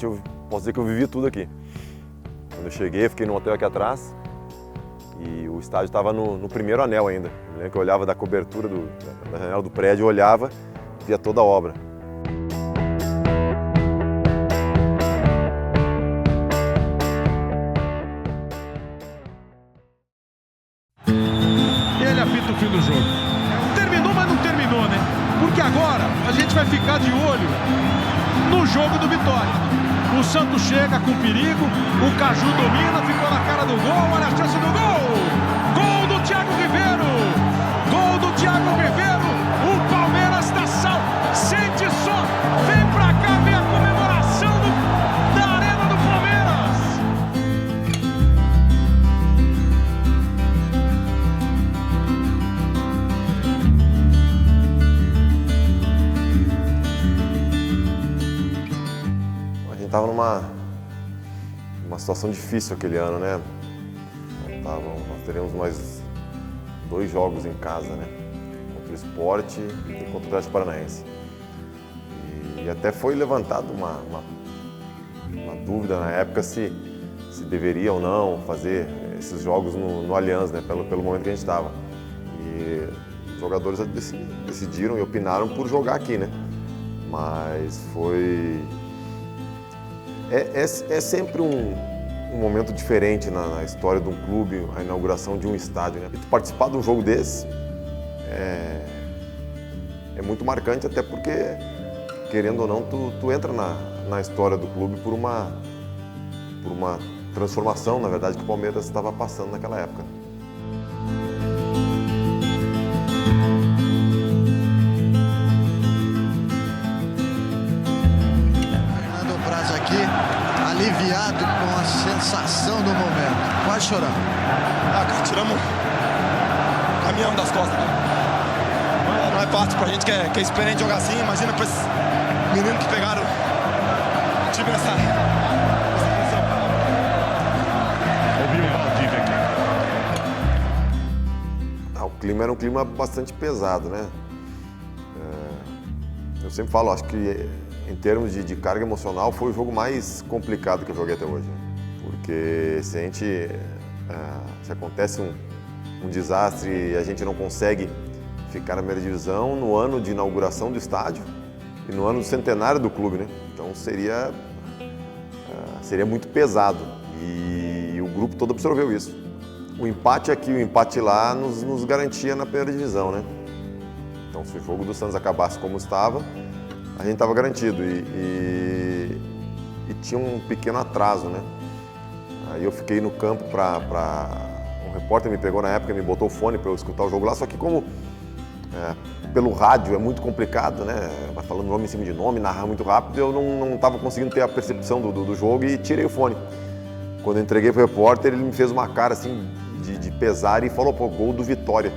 realmente eu posso dizer que eu vivi tudo aqui. Quando eu cheguei, fiquei num hotel aqui atrás e o estádio estava no primeiro anel ainda. Eu lembro que eu olhava da cobertura da janela do prédio, eu olhava e via toda a obra. Ele apita o fim do jogo. Terminou, mas não terminou, né? Porque agora a gente vai ficar de olho no jogo do Vitória. O Santos chega com perigo, o Caju domina, ficou na cara do gol, olha a chance do gol! Gol do Thiago Ribeiro! Gol do Thiago Ribeiro! O Palmeiras dá sal, sente só, vem pra cá ver a comemoração da Arena do Palmeiras! A gente estava numa situação difícil aquele ano, né? Nós teremos mais 2 jogos em casa, né? Contra o Sport e contra o Atlético Paranaense. E até foi levantada uma dúvida na época se deveria ou não fazer esses jogos no Allianz, né? Pelo momento que a gente estava. E os jogadores decidiram e opinaram por jogar aqui, né? Mas foi... É sempre um momento diferente na história de um clube, a inauguração de um estádio, né? E tu participar de um jogo desse é muito marcante, até porque, querendo ou não, tu entra na história do clube por uma transformação, na verdade, que o Palmeiras estava passando naquela época. Aliviado com a sensação do momento, quase chorando. Cara, tiramos o caminhão das costas, né? Não é fácil pra gente que é experiente jogar assim. Imagina pra esses meninos que pegaram o time nessa posição. Ouviu o Valdívia aqui. O clima era um clima bastante pesado, né? Eu sempre falo, acho que em termos de carga emocional, foi o jogo mais complicado que eu joguei até hoje. Porque se acontece um desastre e a gente não consegue ficar na primeira divisão no ano de inauguração do estádio e no ano do centenário do clube, né? Então seria muito pesado e o grupo todo absorveu isso. O empate aqui e o empate lá nos garantia na primeira divisão, né? Então se o jogo do Santos acabasse como estava, a gente estava garantido e tinha um pequeno atraso, né? Aí eu fiquei no campo um repórter me pegou na época, me botou o fone para eu escutar o jogo lá, só que como pelo rádio é muito complicado, né? Vai falando nome em cima de nome, narrar muito rápido, eu não estava conseguindo ter a percepção do jogo e tirei o fone. Quando eu entreguei pro repórter, ele me fez uma cara assim de pesar e falou, pô, gol do Vitória.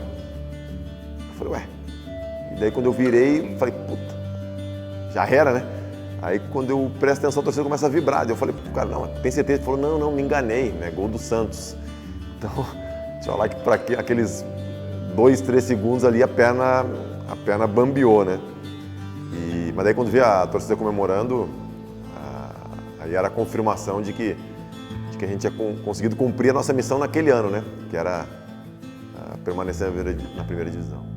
Eu falei, ué. E daí quando eu virei, eu falei, puta. Já era, né? Aí quando eu presto atenção, a torcida começa a vibrar. Daí eu falei pro cara, não, tem certeza? Ele falou, não, me enganei, né? Gol do Santos. Então, deixa eu falar que para aqueles 2, 3 segundos ali a perna bambeou, né? Mas daí quando vi a torcida comemorando, aí era a confirmação de que a gente tinha conseguido cumprir a nossa missão naquele ano, né? Que era permanecer na primeira divisão.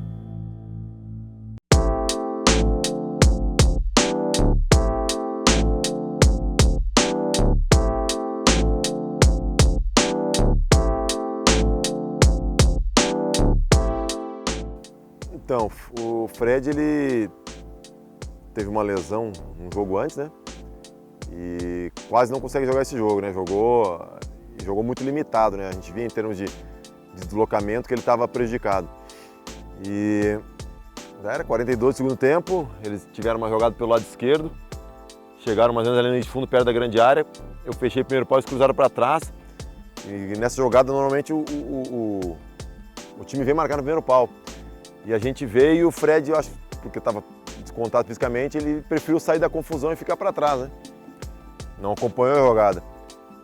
Então, o Fred, ele teve uma lesão um jogo antes, né? E quase não consegue jogar esse jogo, né? Jogou muito limitado, né? A gente via em termos de deslocamento que ele estava prejudicado. E já era 42 do segundo tempo, eles tiveram uma jogada pelo lado esquerdo, chegaram mais ou menos ali na linha de fundo, perto da grande área. Eu fechei o primeiro pau, eles cruzaram para trás. E nessa jogada, normalmente, o time vem marcar no primeiro pau. E a gente veio e o Fred, eu acho, porque estava descontado fisicamente, ele preferiu sair da confusão e ficar para trás, né? Não acompanhou a jogada.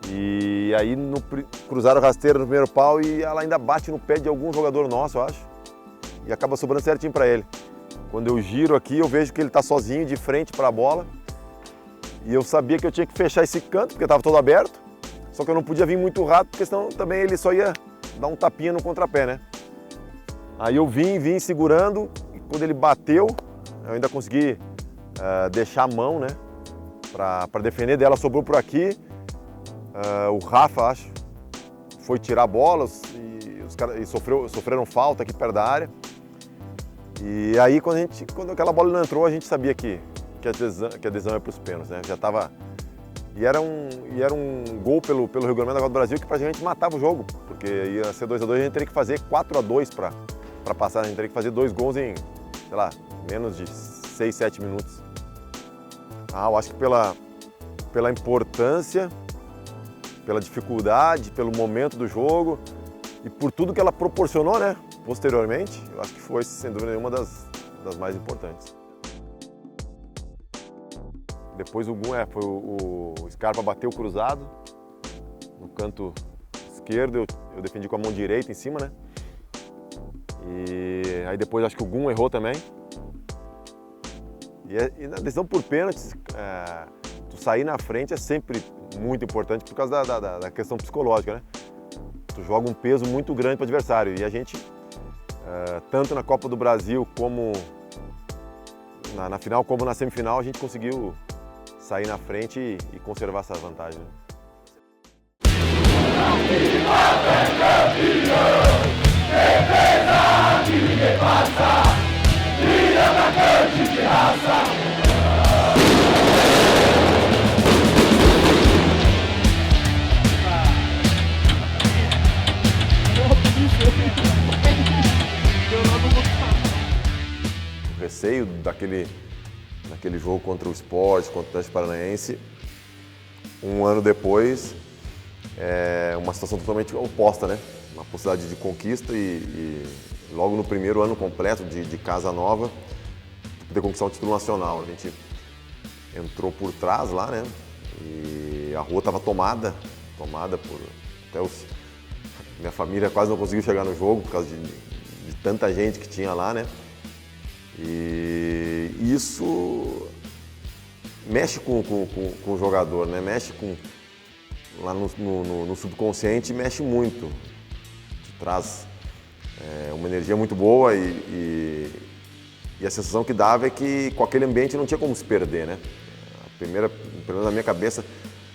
E aí cruzaram a rasteira no primeiro pau e ela ainda bate no pé de algum jogador nosso, eu acho. E acaba sobrando certinho para ele. Quando eu giro aqui, eu vejo que ele está sozinho, de frente para a bola. E eu sabia que eu tinha que fechar esse canto, porque estava todo aberto. Só que eu não podia vir muito rápido, porque senão também ele só ia dar um tapinha no contrapé, né? Aí eu vim segurando, e quando ele bateu, eu ainda consegui deixar a mão, né? Para defender dela, sobrou por aqui. O Rafa, acho, foi tirar a bola e os caras sofreram falta aqui perto da área. E aí, quando aquela bola não entrou, a gente sabia que a decisão ia para os pênaltis, né? Já estava... E era um gol pelo regulamento da Copa do Brasil que praticamente matava o jogo, porque ia ser 2-2, a gente teria que fazer 4-2 para passar, a gente teria que fazer 2 gols em, sei lá, menos de 6, 7 minutos. Eu acho que pela importância, pela dificuldade, pelo momento do jogo e por tudo que ela proporcionou, né, posteriormente, eu acho que foi, sem dúvida nenhuma, das mais importantes. Depois o Gum, foi o Scarpa bateu cruzado no canto esquerdo, eu defendi com a mão direita em cima, né? E aí depois acho que o Gum errou também. E na decisão por pênaltis, tu sair na frente é sempre muito importante por causa da questão psicológica, né? Tu joga um peso muito grande para o adversário e a gente, tanto na Copa do Brasil como na final, como na semifinal, a gente conseguiu sair na frente e conservar essa vantagem. O receio daquele jogo contra o Sport, contra o Atlético Paranaense, um ano depois, é uma situação totalmente oposta, né? Uma possibilidade de conquista e logo no primeiro ano completo de casa nova, poder conquistar um título nacional. A gente entrou por trás lá, né? E a rua estava tomada por até minha família quase não conseguiu chegar no jogo por causa de tanta gente que tinha lá, né? E isso mexe com o jogador, né? Mexe lá no subconsciente, mexe muito. Te traz uma energia muito boa e a sensação que dava é que com aquele ambiente não tinha como se perder, né? Pelo menos na minha cabeça,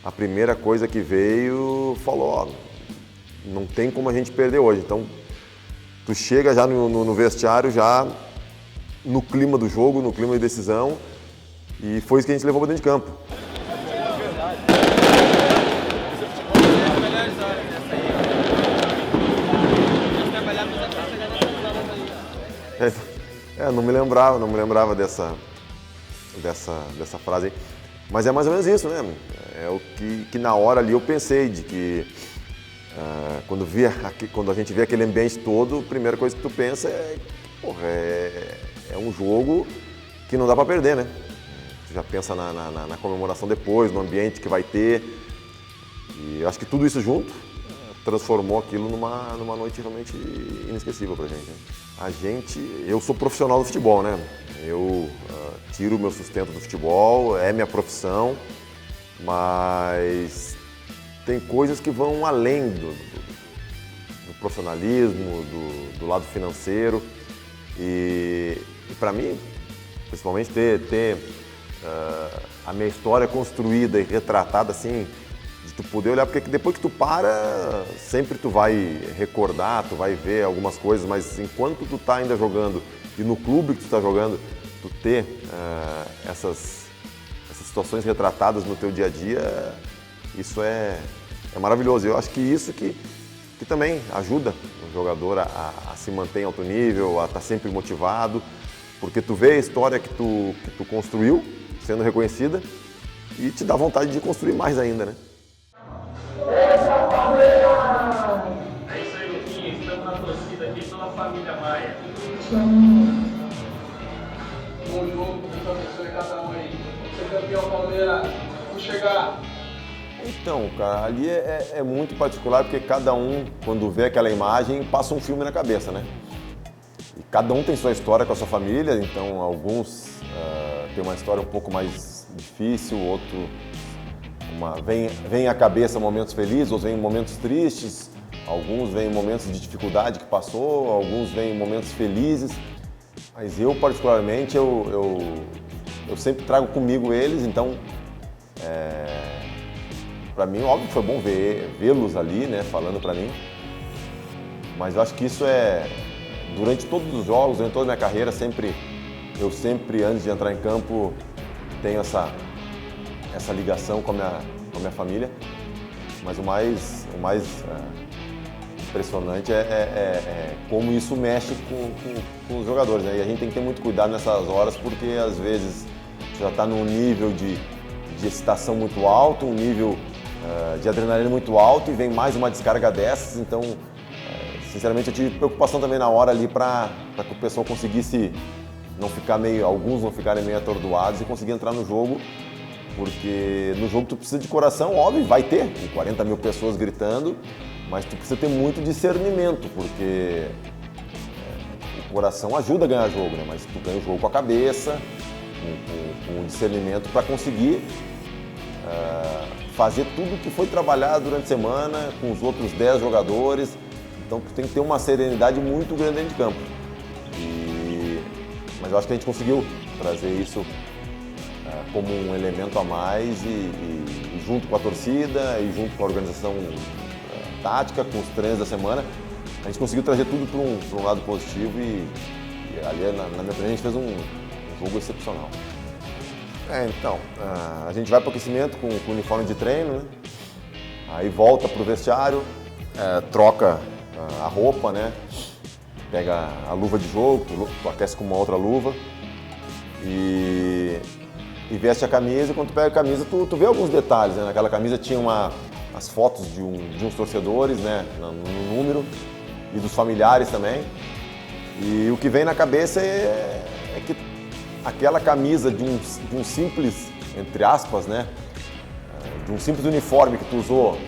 a primeira coisa que veio falou, não tem como a gente perder hoje. Então, tu chega já no vestiário, já no clima do jogo, no clima de decisão, e foi isso que a gente levou para dentro de campo. Não me lembrava dessa frase aí. Mas é mais ou menos isso, né? É o que na hora ali eu pensei, de que quando a gente vê aquele ambiente todo, a primeira coisa que tu pensa é um jogo que não dá para perder, né? Tu já pensa na comemoração depois, no ambiente que vai ter. E eu acho que tudo isso junto transformou aquilo numa noite realmente inesquecível pra gente, né? Eu sou profissional do futebol, né? Eu tiro o meu sustento do futebol, é minha profissão, mas tem coisas que vão além do profissionalismo, do lado financeiro. E para mim, principalmente ter a minha história construída e retratada assim, de tu poder olhar, porque depois que tu para, sempre tu vai recordar, tu vai ver algumas coisas, mas enquanto tu tá ainda jogando e no clube que tu tá jogando, tu ter essas situações retratadas no teu dia a dia, isso é maravilhoso. Eu acho que isso que também ajuda o jogador a se manter em alto nível, a estar sempre motivado, porque tu vê a história que tu construiu sendo reconhecida e te dá vontade de construir mais ainda, né? É isso aí, Luquinha. Estamos na torcida aqui pela família Maia. Bom jogo, muita pessoa em cada um aí. Ser campeão, Palmeiras. Vamos chegar. Então, cara, ali é muito particular, porque cada um, quando vê aquela imagem, passa um filme na cabeça, né? E cada um tem sua história com a sua família, então alguns têm uma história um pouco mais difícil, outro vem à cabeça momentos felizes, outros vêm momentos tristes, alguns vêm momentos de dificuldade que passou, alguns vêm momentos felizes. Mas eu, particularmente, eu sempre trago comigo eles, então, para mim, óbvio que foi bom vê-los ali, né, falando para mim. Mas eu acho que isso durante todos os jogos, durante toda a minha carreira, eu sempre, antes de entrar em campo, tenho essa ligação com a minha família. Mas o mais impressionante é como isso mexe com os jogadores, né? E a gente tem que ter muito cuidado nessas horas, porque às vezes você já está num nível de excitação muito alto, um nível de adrenalina muito alto, e vem mais uma descarga dessas. Então, sinceramente, eu tive preocupação também na hora ali para que o pessoal conseguisse alguns não ficarem meio atordoados e conseguir entrar no jogo, porque no jogo tu precisa de coração, óbvio, vai ter, com 40 mil pessoas gritando, mas tu precisa ter muito discernimento, porque o coração ajuda a ganhar jogo, né? Mas tu ganha o jogo com a cabeça, com discernimento para conseguir fazer tudo que foi trabalhado durante a semana com os outros 10 jogadores. Então tu tem que ter uma serenidade muito grande dentro de campo. Mas eu acho que a gente conseguiu trazer isso como um elemento a mais e junto com a torcida e junto com a organização tática, com os treinos da semana, a gente conseguiu trazer tudo para um lado positivo e ali, na minha opinião, a gente fez um jogo excepcional. Então, a gente vai para o aquecimento com o uniforme de treino, né? Aí volta para o vestiário, troca a roupa, né? Pega a luva de jogo, tu aquece com uma outra luva e veste a camisa. E quando tu pega a camisa, tu vê alguns detalhes, né? Naquela camisa tinha as fotos de uns torcedores, né? No número, e dos familiares também. E o que vem na cabeça é que aquela camisa de um simples, entre aspas, né? De um simples uniforme que tu usou,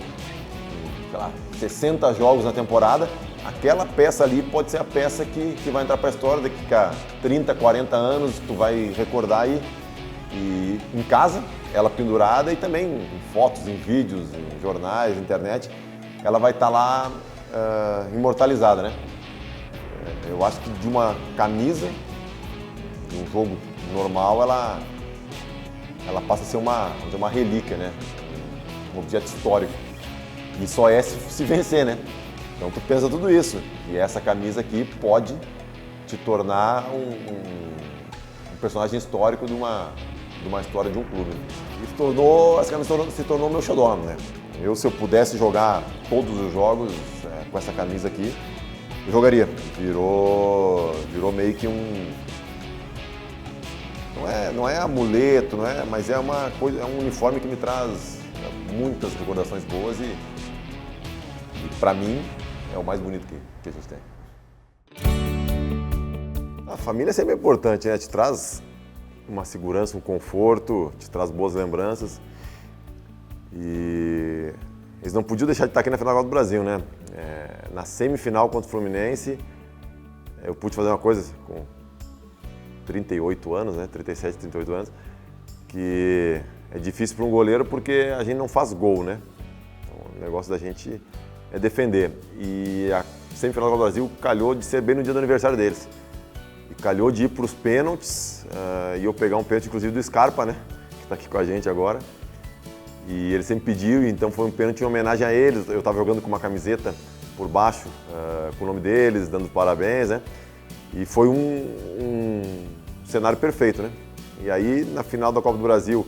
sei lá, 60 jogos na temporada, aquela peça ali pode ser a peça que vai entrar para a história daqui a 30, 40 anos, tu vai recordar e em casa, ela pendurada, e também em fotos, em vídeos, em jornais, internet, ela vai estar lá imortalizada, né? Eu acho que de uma camisa, de um jogo normal, ela passa a ser uma relíquia, né? Um objeto histórico. E só se vencer, né? Então tu pensa tudo isso. E essa camisa aqui pode te tornar um personagem histórico de uma história de um clube. E essa camisa se tornou meu xodó, né? Se eu pudesse jogar todos os jogos com essa camisa aqui, eu jogaria. Virou meio que não é amuleto, mas é uma coisa, é um uniforme que me traz muitas recordações boas e para mim é o mais bonito que a gente tem. A família sempre é importante, né? Te traz uma segurança, um conforto, te traz boas lembranças. E eles não podiam deixar de estar aqui na final da Copa do Brasil, né? Na semifinal contra o Fluminense, eu pude fazer uma coisa com 38 anos, né? 37, 38 anos, que é difícil para um goleiro porque a gente não faz gol, né? Então, o negócio da gente é defender. E a semifinal da Copa do Brasil calhou de ser bem no dia do aniversário deles. E calhou de ir para os pênaltis e eu pegar um pênalti, inclusive, do Scarpa, né? Que está aqui com a gente agora. E ele sempre pediu, então foi um pênalti em homenagem a eles. Eu estava jogando com uma camiseta por baixo, com o nome deles, dando parabéns, né? E foi um cenário perfeito, né? E aí, na final da Copa do Brasil,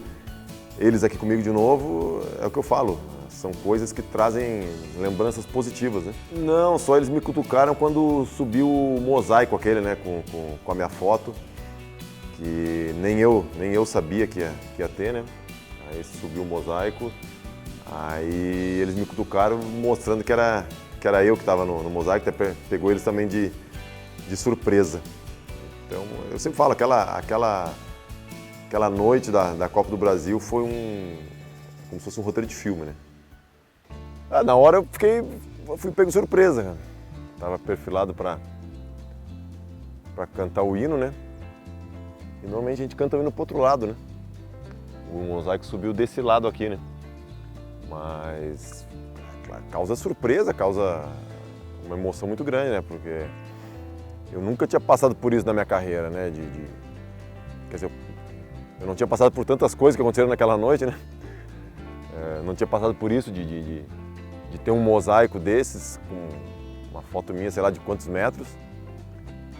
eles aqui comigo de novo, é o que eu falo, são coisas que trazem lembranças positivas, né? Não, só eles me cutucaram quando subiu o mosaico aquele, né? Com a minha foto, que nem eu sabia que ia ter, né? Aí subiu o mosaico, aí eles me cutucaram mostrando que era eu que estava no mosaico, até pegou eles também de surpresa. Então, eu sempre falo, aquela noite da Copa do Brasil foi como se fosse um roteiro de filme, né? Na hora eu fui pego de surpresa, cara. Tava perfilado para cantar o hino, né? E normalmente a gente canta o hino pro outro lado, né? O mosaico subiu desse lado aqui, né? Mas causa surpresa, causa uma emoção muito grande, né? Porque eu nunca tinha passado por isso na minha carreira, né? Quer dizer, eu não tinha passado por tantas coisas que aconteceram naquela noite, né? Não tinha passado por isso de ter um mosaico desses, com uma foto minha, sei lá, de quantos metros.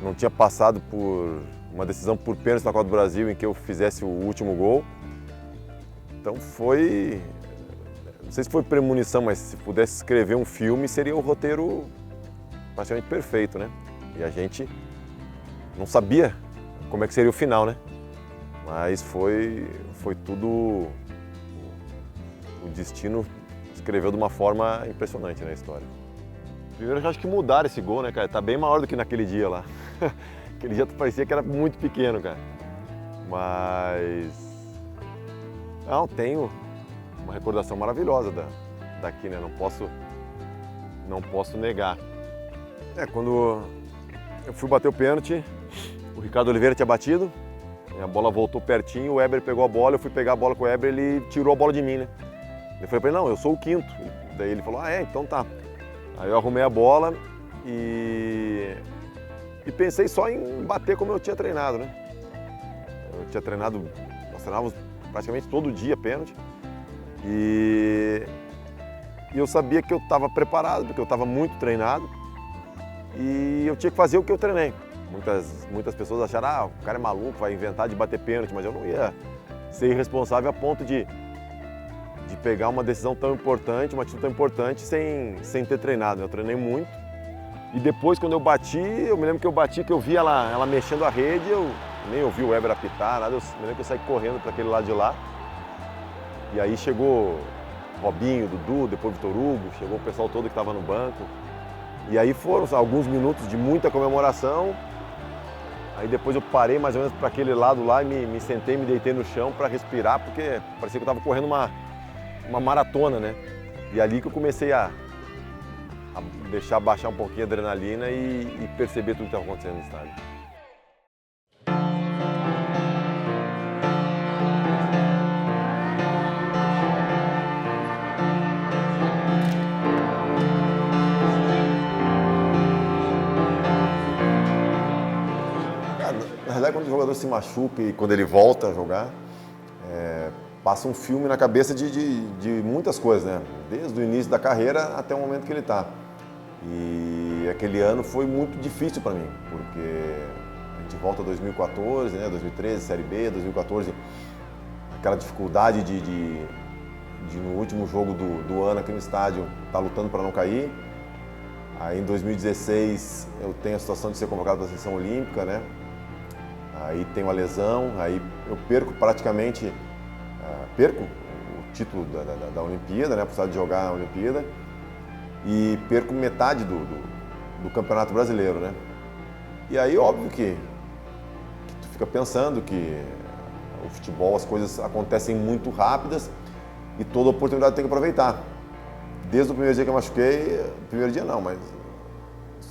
Não tinha passado por uma decisão por pênalti na Copa do Brasil em que eu fizesse o último gol. Então foi... Não sei se foi premonição, mas se pudesse escrever um filme, seria o roteiro praticamente perfeito, né? E a gente não sabia como é que seria o final, né? Mas foi tudo... O destino escreveu de uma forma impressionante na história. Primeiro, eu acho que mudaram esse gol, né, cara? Tá bem maior do que naquele dia lá. Aquele dia parecia que era muito pequeno, cara. Mas... Não, tenho uma recordação maravilhosa daqui, né? Não posso negar. Quando eu fui bater o pênalti, o Ricardo Oliveira tinha batido, a bola voltou pertinho, o Eber pegou a bola, eu fui pegar a bola com o Eber, ele tirou a bola de mim, né? Eu falei pra ele, não, eu sou o quinto. Daí ele falou, então tá. Aí eu arrumei a bola e pensei só em bater como eu tinha treinado, né? Eu tinha treinado, nós treinávamos praticamente todo dia pênalti. E eu sabia que eu estava preparado, porque eu estava muito treinado e eu tinha que fazer o que eu treinei. Muitas pessoas acharam, o cara é maluco, vai inventar de bater pênalti, mas eu não ia ser irresponsável a ponto de pegar uma decisão tão importante, uma atitude tão importante sem ter treinado. Eu treinei muito e depois quando eu bati, eu me lembro que eu bati, que eu vi ela mexendo a rede, eu nem ouvi o Eber apitar, nada, eu me lembro que eu saí correndo para aquele lado de lá. E aí chegou Robinho, Dudu, depois Vitor Hugo, chegou o pessoal todo que estava no banco. E aí foram alguns minutos de muita comemoração. Aí depois eu parei mais ou menos para aquele lado lá e me sentei, me deitei no chão para respirar, porque parecia que eu estava correndo uma maratona, né? E ali que eu comecei a deixar baixar um pouquinho a adrenalina e perceber tudo que estava acontecendo no estádio. Na verdade, quando o jogador se machuca e quando ele volta a jogar, passa um filme na cabeça de muitas coisas, né? Desde o início da carreira até o momento que ele está. E aquele ano foi muito difícil para mim, porque a gente volta 2014, né? 2013, Série B, 2014, aquela dificuldade de no último jogo do ano aqui no estádio estar lutando para não cair. Aí em 2016 eu tenho a situação de ser convocado para a seleção olímpica, né? Aí tenho a lesão, aí eu perco praticamente, perco o título da Olimpíada, né? A possibilidade de jogar na Olimpíada, e perco metade do Campeonato Brasileiro, né? E aí, óbvio que tu fica pensando que o futebol, as coisas acontecem muito rápidas e toda oportunidade tem que aproveitar. Desde o primeiro dia que eu machuquei, primeiro dia não, mas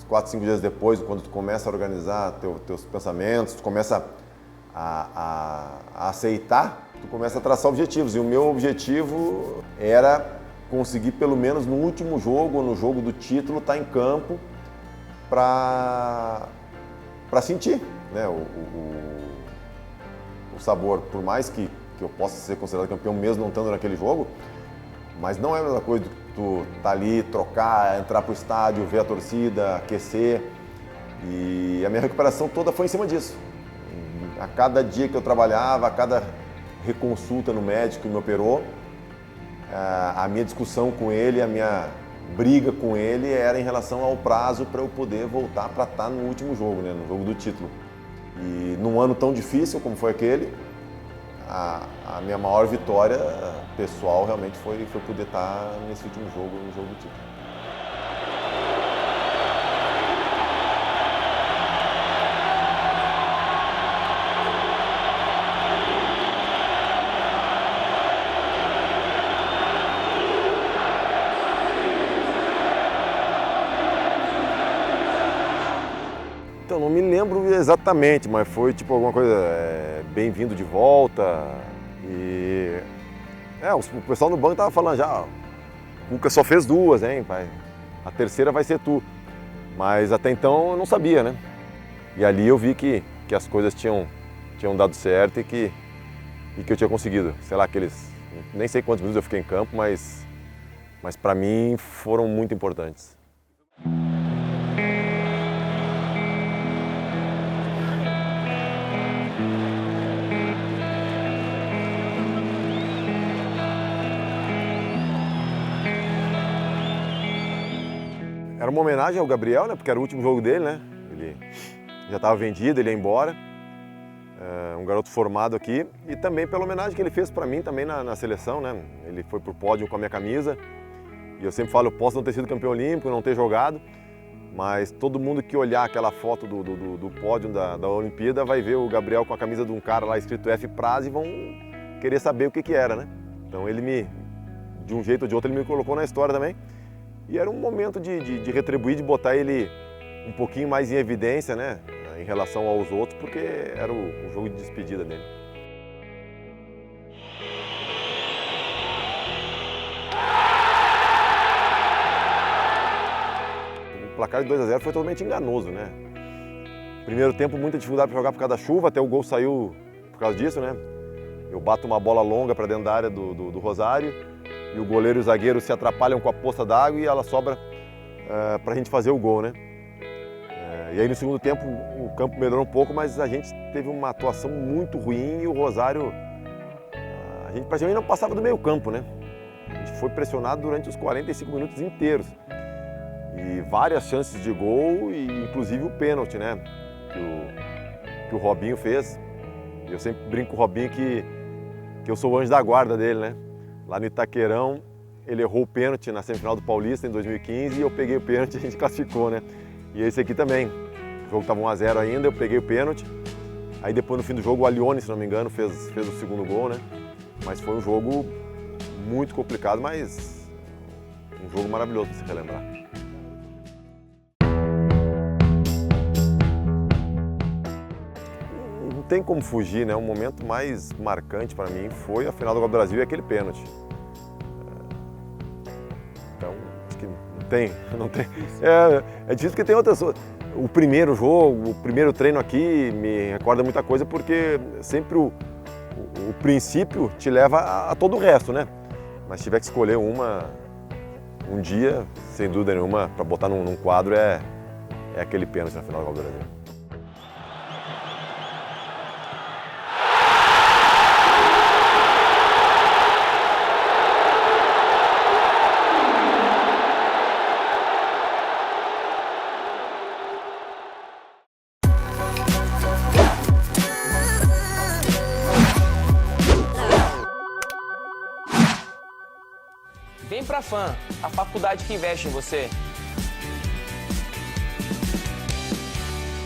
4, 5 dias depois, quando tu começa a organizar teus pensamentos, tu começa a aceitar, tu começa a traçar objetivos. E o meu objetivo era conseguir, pelo menos no último jogo, ou no jogo do título, estar em campo para sentir, né, o sabor. Por mais que eu possa ser considerado campeão mesmo não estando naquele jogo, mas não é a mesma coisa do que tu tá ali, trocar, entrar pro estádio, ver a torcida, aquecer. E a minha recuperação toda foi em cima disso. A cada dia que eu trabalhava, a cada reconsulta no médico que me operou, a minha discussão com ele, a minha briga com ele era em relação ao prazo para eu poder voltar para estar no último jogo, né, no jogo do título. E num ano tão difícil como foi aquele, a minha maior vitória pessoal realmente foi poder estar nesse último jogo, no jogo do título. Então, não me lembro exatamente, mas foi tipo alguma coisa, bem-vindo de volta. E o pessoal no banco estava falando já, Cuca só fez 2, hein, pai? A terceira vai ser tu. Mas até então eu não sabia, né? E ali eu vi que as coisas tinham dado certo e que eu tinha conseguido. Sei lá, nem sei quantos minutos eu fiquei em campo, mas para mim foram muito importantes. Era uma homenagem ao Gabriel, né? Porque era o último jogo dele, né? Ele já estava vendido, ele ia embora. Um garoto formado aqui. E também pela homenagem que ele fez para mim também na seleção, né? Ele foi pro pódio com a minha camisa. E eu sempre falo, eu posso não ter sido campeão olímpico, não ter jogado, mas todo mundo que olhar aquela foto do pódio da Olimpíada vai ver o Gabriel com a camisa de um cara lá escrito F Praz e vão querer saber o que era, né? Então ele de um jeito ou de outro, ele me colocou na história também. E era um momento de retribuir, de botar ele um pouquinho mais em evidência, né, em relação aos outros, porque era o jogo de despedida dele. O placar de 2-0 foi totalmente enganoso, né? Primeiro tempo, muita dificuldade para jogar por causa da chuva, até o gol saiu por causa disso, né? Eu bato uma bola longa para dentro da área do Rosário, e o goleiro e o zagueiro se atrapalham com a poça d'água e ela sobra para a gente fazer o gol, né? E aí no segundo tempo o campo melhorou um pouco, mas a gente teve uma atuação muito ruim e o Rosário, a gente praticamente não passava do meio campo, né? A gente foi pressionado durante os 45 minutos inteiros. E várias chances de gol e inclusive o pênalti, né? Que o Robinho fez. Eu sempre brinco com o Robinho que eu sou o anjo da guarda dele, né? Lá no Itaquerão, ele errou o pênalti na semifinal do Paulista em 2015 e eu peguei o pênalti e a gente classificou, né? E esse aqui também. O jogo estava 1-0 ainda, eu peguei o pênalti. Aí depois no fim do jogo o Alione, se não me engano, fez o segundo gol, né? Mas foi um jogo muito complicado, mas um jogo maravilhoso para se relembrar. Não tem como fugir, né? O momento mais marcante para mim foi a final do Copa do Brasil e aquele pênalti. Então, acho que não tem. É difícil porque tem outras. O primeiro jogo, o primeiro treino aqui me recorda muita coisa porque sempre o princípio te leva a todo o resto, né? Mas se tiver que escolher um dia, sem dúvida nenhuma, para botar num quadro é aquele pênalti na final do Copa do Brasil. Vem pra FAM, a faculdade que investe em você.